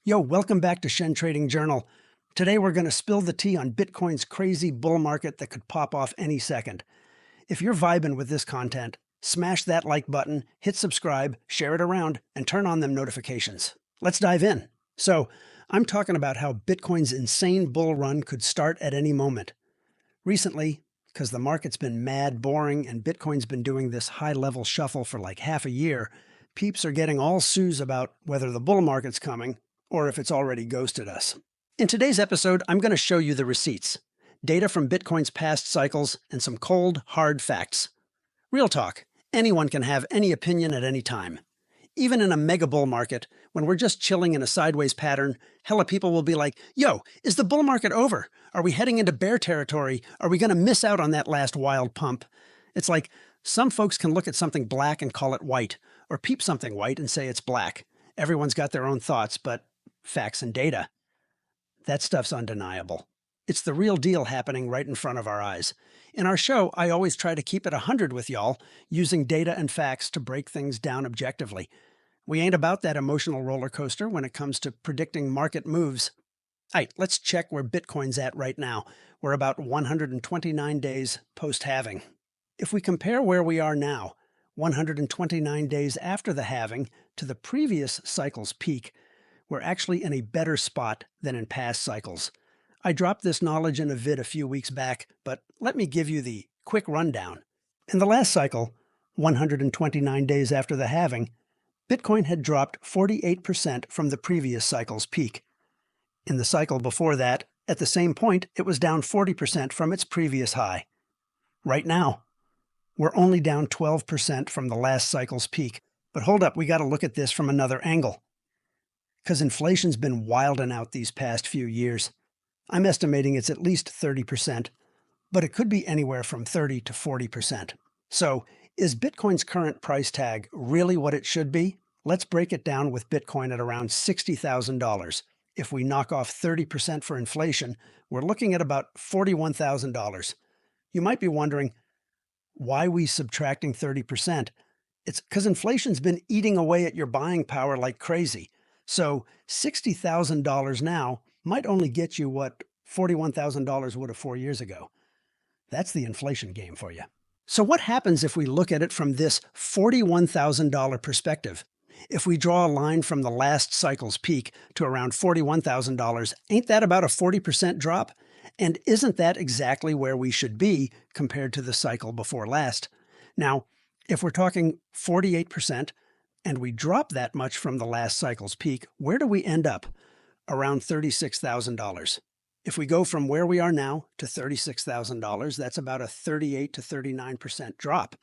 Yo, welcome back to Shen Trading Journal. Today we're going to spill the tea on Bitcoin's crazy bull market that could pop off any second. If you're vibing with this content, smash that like button, hit subscribe, share it around, and turn on them notifications. Let's dive in. So, I'm talking about how Bitcoin's insane bull run could start at any moment. Recently, because the market's been mad boring and Bitcoin's been doing this high-level shuffle for like half a year, peeps are getting all soos about whether the bull market's coming or if it's already ghosted us. In today's episode, I'm going to show you the receipts, data from Bitcoin's past cycles, and some cold, hard facts. Real talk, anyone can have any opinion at any time. Even in a mega bull market, when we're just chilling in a sideways pattern, hella people will be like, yo, is the bull market over? Are we heading into bear territory? Are we going to miss out on that last wild pump? It's like some folks can look at something black and call it white, or peep something white and say it's black. Everyone's got their own thoughts, but facts and data. That stuff's undeniable. It's the real deal happening right in front of our eyes. In our show, I always try to keep it 100 with y'all, using data and facts to break things down objectively. We ain't about that emotional roller coaster when it comes to predicting market moves. Alright, let's check where Bitcoin's at right now. We're about 129 days post-halving. If we compare where we are now, 129 days after the halving, to the previous cycle's peak, we're actually in a better spot than in past cycles. I dropped this knowledge in a vid a few weeks back, but let me give you the quick rundown. In the last cycle, 129 days after the halving, Bitcoin had dropped 48% from the previous cycle's peak. In the cycle before that, at the same point, it was down 40% from its previous high. Right now, we're only down 12% from the last cycle's peak. But hold up, we got to look at this from another angle. Because inflation's been wilding out these past few years. I'm estimating it's at least 30%, but it could be anywhere from 30 to 40%. So, is Bitcoin's current price tag really what it should be? Let's break it down with Bitcoin at around $60,000. If we knock off 30% for inflation, we're looking at about $41,000. You might be wondering, why we subtracting 30%? It's because inflation's been eating away at your buying power like crazy. So $60,000 now might only get you what $41,000 would have 4 years ago. That's the inflation game for you. So what happens if we look at it from this $41,000 perspective? If we draw a line from the last cycle's peak to around $41,000, ain't that about a 40% drop? And isn't that exactly where we should be compared to the cycle before last? Now, if we're talking 48%, and we drop that much from the last cycle's peak, where do we end up? Around $36,000. If we go from where we are now to $36,000, that's about a 38 to 39% drop.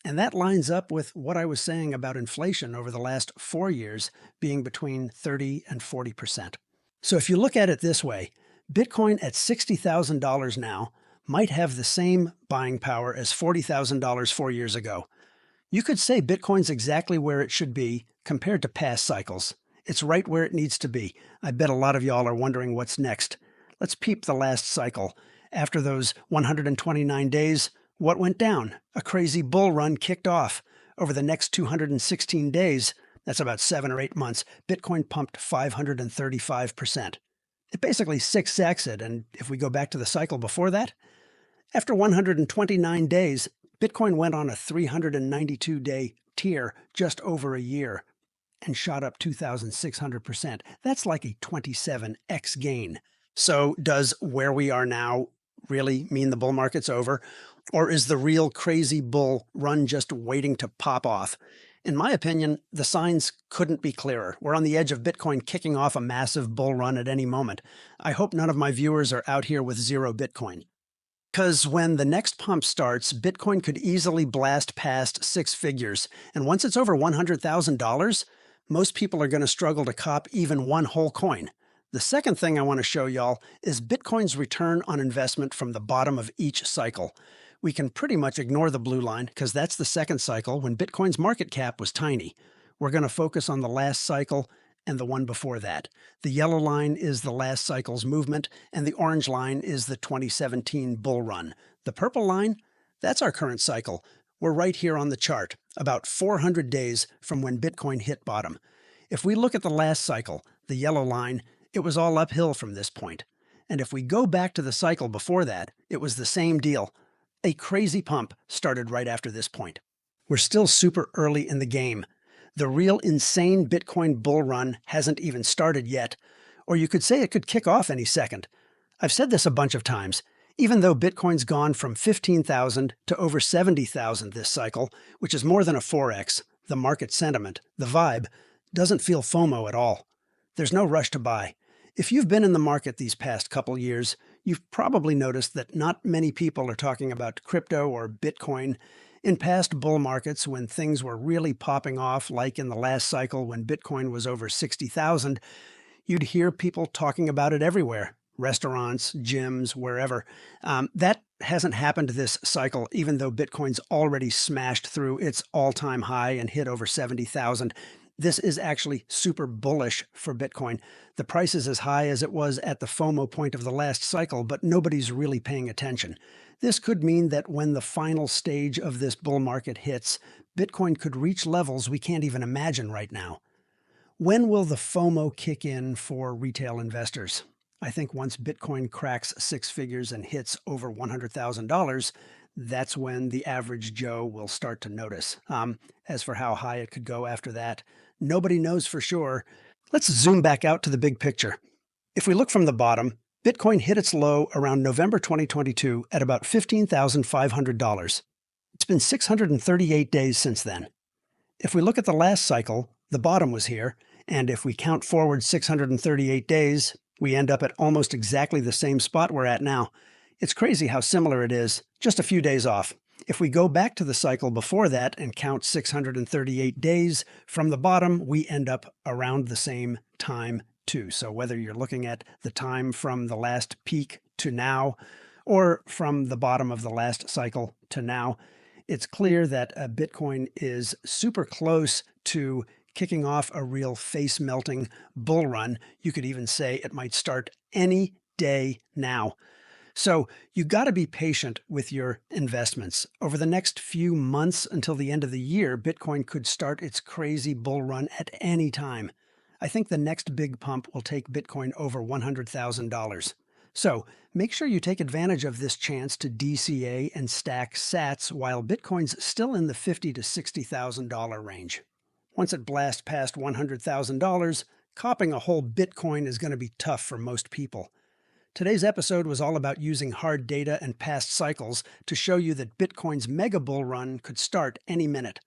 And that lines up with what I was saying about inflation over the last 4 years being between 30 and 40%. So if you look at it this way, Bitcoin at $60,000 now might have the same buying power as $40,000 4 years ago. You could say Bitcoin's exactly where it should be compared to past cycles. It's right where it needs to be. I bet a lot of y'all are wondering what's next. Let's peep the last cycle. After those 129 days, what went down? A crazy bull run kicked off. Over the next 216 days, that's about 7 or 8 months, Bitcoin pumped 535%. It basically 6x'd, and if we go back to the cycle before that, after 129 days, Bitcoin went on a 392-day tear just over a year and shot up 2,600%. That's like a 27x gain. So does where we are now really mean the bull market's over? Or is the real crazy bull run just waiting to pop off? In my opinion, the signs couldn't be clearer. We're on the edge of Bitcoin kicking off a massive bull run at any moment. I hope none of my viewers are out here with zero Bitcoin. Because when the next pump starts, Bitcoin could easily blast past 6 figures. And once it's over $100,000, most people are going to struggle to cop even one whole coin. The second thing I want to show y'all is Bitcoin's return on investment from the bottom of each cycle. We can pretty much ignore the blue line because that's the second cycle when Bitcoin's market cap was tiny. We're going to focus on the last cycle and the one before that. The yellow line is the last cycle's movement, and the orange line is the 2017 bull run. The purple line, that's our current cycle. We're right here on the chart, about 400 days from when Bitcoin hit bottom. If we look at the last cycle, the yellow line, it was all uphill from this point. And if we go back to the cycle before that, it was the same deal. A crazy pump started right after this point. We're still super early in the game. The real insane Bitcoin bull run hasn't even started yet, or you could say it could kick off any second. I've said this a bunch of times. Even though Bitcoin's gone from 15,000 to over 70,000 this cycle, which is more than a 4x, the market sentiment, the vibe, doesn't feel FOMO at all. There's no rush to buy. If you've been in the market these past couple years, you've probably noticed that not many people are talking about crypto or Bitcoin. In past bull markets, when things were really popping off, like in the last cycle when Bitcoin was over 60,000, you'd hear people talking about it everywhere. Restaurants, gyms, wherever. That hasn't happened this cycle, even though Bitcoin's already smashed through its all-time high and hit over 70,000. This is actually super bullish for Bitcoin. The price is as high as it was at the FOMO point of the last cycle, but nobody's really paying attention. This could mean that when the final stage of this bull market hits, Bitcoin could reach levels we can't even imagine right now. When will the FOMO kick in for retail investors? I think once Bitcoin cracks six figures and hits over $100,000, that's when the average Joe will start to notice. As for how high it could go after that, nobody knows for sure. Let's zoom back out to the big picture. If we look from the bottom, Bitcoin hit its low around November 2022 at about $15,500. It's been 638 days since then. If we look at the last cycle, the bottom was here, and if we count forward 638 days, we end up at almost exactly the same spot we're at now. It's crazy how similar it is, just a few days off. If we go back to the cycle before that and count 638 days from the bottom, we end up around the same time too. So whether you're looking at the time from the last peak to now, or from the bottom of the last cycle to now, it's clear that Bitcoin is super close to kicking off a real face-melting bull run. You could even say it might start any day now. So you got to be patient with your investments. Over the next few months until the end of the year, Bitcoin could start its crazy bull run at any time. I think the next big pump will take Bitcoin over $100,000. So make sure you take advantage of this chance to DCA and stack sats while Bitcoin's still in the $50,000 to $60,000 range. Once it blasts past $100,000, copping a whole Bitcoin is going to be tough for most people. Today's episode was all about using hard data and past cycles to show you that Bitcoin's mega bull run could start any minute.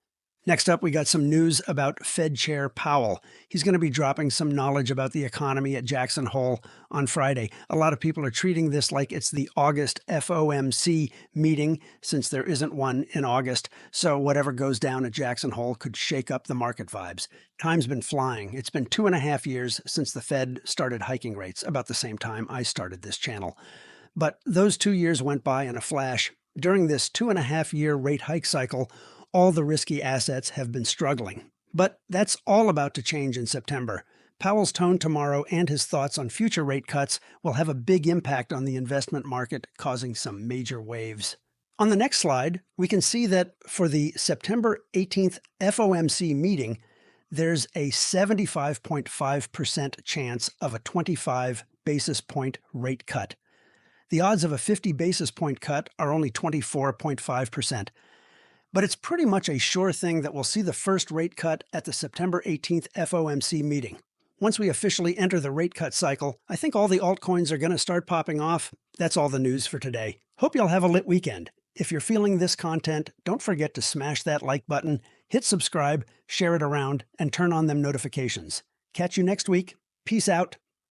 Next up, we got some news about Fed Chair Powell. He's going to be dropping some knowledge about the economy at Jackson Hole on Friday. A lot of people are treating this like it's the August FOMC meeting, since there isn't one in August. So whatever goes down at Jackson Hole could shake up the market vibes. Time's been flying. It's been 2.5 years since the Fed started hiking rates, about the same time I started this channel. But those 2 years went by in a flash. During this 2.5-year rate hike cycle, all the risky assets have been struggling. But that's all about to change in September. Powell's tone tomorrow and his thoughts on future rate cuts will have a big impact on the investment market, causing some major waves. On the next slide, we can see that for the September 18th FOMC meeting, there's a 75.5% chance of a 25 basis point rate cut. The odds of a 50 basis point cut are only 24.5%. But it's pretty much a sure thing that we'll see the first rate cut at the September 18th FOMC meeting. Once we officially enter the rate cut cycle, I think all the altcoins are going to start popping off. That's all the news for today. Hope you'll have a lit weekend. If you're feeling this content, don't forget to smash that like button, hit subscribe, share it around, and turn on them notifications. Catch you next week. Peace out.